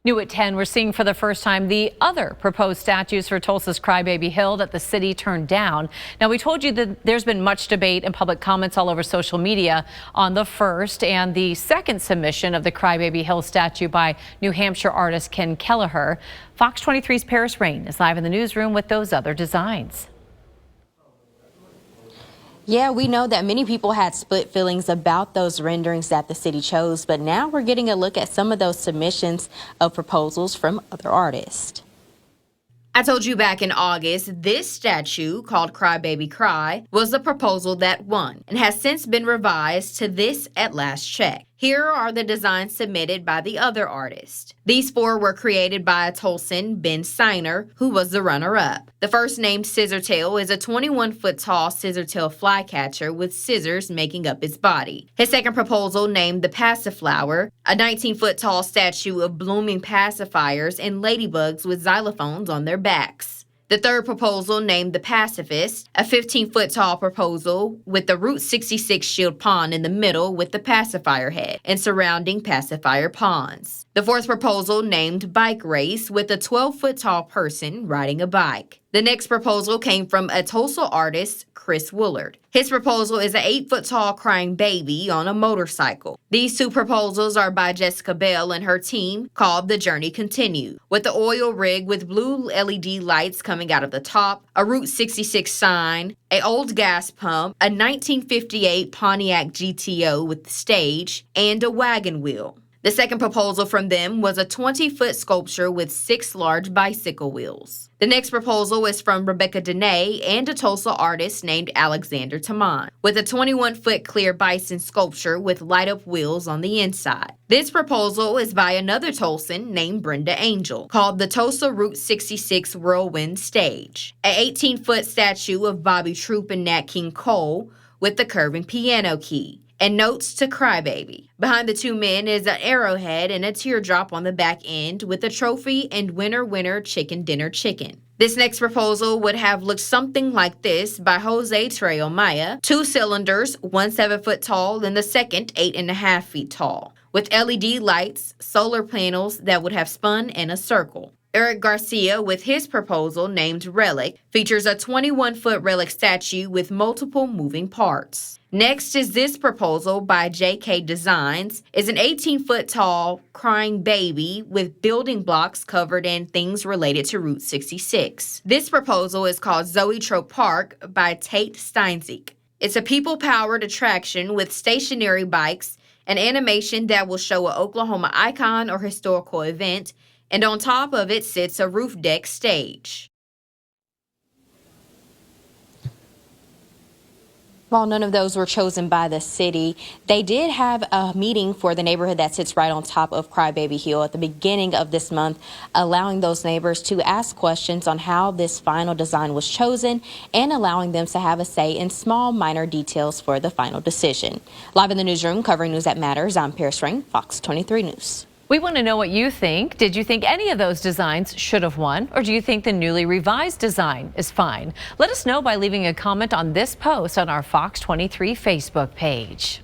New at 10, we're seeing for the first time the other proposed statues for Tulsa's Crybaby Hill that the city turned down. Now, we told you that there's been much debate and public comments all over social media on the first and the second submission of the Crybaby Hill statue by New Hampshire artist Ken Kelleher. Fox 23's Paris Rain is live in the newsroom with those other designs. Yeah, we know that many people had split feelings about those renderings that the city chose, but now we're getting a look at some of those submissions of proposals from other artists. I told you back in August, this statue, called Crybaby Cry, was the proposal that won and has since been revised to this at last check. Here are the designs submitted by the other artist. These four were created by a Tulsan, Ben Steiner, who was the runner-up. The first named Scissortail is a 21-foot-tall scissortail flycatcher with scissors making up its body. His second proposal, named the Passiflower, a 19-foot-tall statue of blooming pacifiers and ladybugs with xylophones on their backs. The third proposal, named the Pacifist, a 15-foot-tall proposal with the Route 66 shield pond in the middle with the pacifier head and surrounding pacifier ponds. The fourth proposal, named Bike Race, with a 12-foot-tall person riding a bike. The next proposal came from a Tulsa artist, Chris Woolard. His proposal is an 8-foot-tall crying baby on a motorcycle. These two proposals are by Jessica Bell and her team, called The Journey Continued, with the oil rig with blue LED lights coming out of the top, a Route 66 sign, an old gas pump, a 1958 Pontiac GTO with the stage, and a wagon wheel. The second proposal from them was a 20-foot sculpture with 6 large bicycle wheels. The next proposal is from Rebecca Dene and a Tulsa artist named Alexander Taman, with a 21-foot clear bison sculpture with light-up wheels on the inside. This proposal is by another Tulsan named Brenda Angel, called the Tulsa Route 66 Whirlwind Stage, an 18-foot statue of Bobby Troop and Nat King Cole with the curving piano key, and notes to Crybaby. Behind the two men is an arrowhead and a teardrop on the back end with a trophy and winner, winner, chicken dinner chicken. This next proposal would have looked something like this by Jose Treo Maya, 2 cylinders, one 7-foot tall and the second 8.5 feet tall, with LED lights, solar panels that would have spun in a circle. Eric Garcia, with his proposal named Relic, features a 21-foot relic statue with multiple moving parts. Next is this proposal by JK Designs, is an 18-foot-tall crying baby with building blocks covered in things related to Route 66. This proposal is called Zoetrope Park by Tate Steinzek. It's a people-powered attraction with stationary bikes, an animation that will show an Oklahoma icon or historical event, and on top of it sits a roof deck stage. While none of those were chosen by the city, they did have a meeting for the neighborhood that sits right on top of Crybaby Hill at the beginning of this month, allowing those neighbors to ask questions on how this final design was chosen and allowing them to have a say in small, minor details for the final decision. Live in the newsroom, covering news that matters, I'm Paris Rain, Fox 23 News. We want to know what you think. Did you think any of those designs should have won, or do you think the newly revised design is fine? Let us know by leaving a comment on this post on our Fox 23 Facebook page.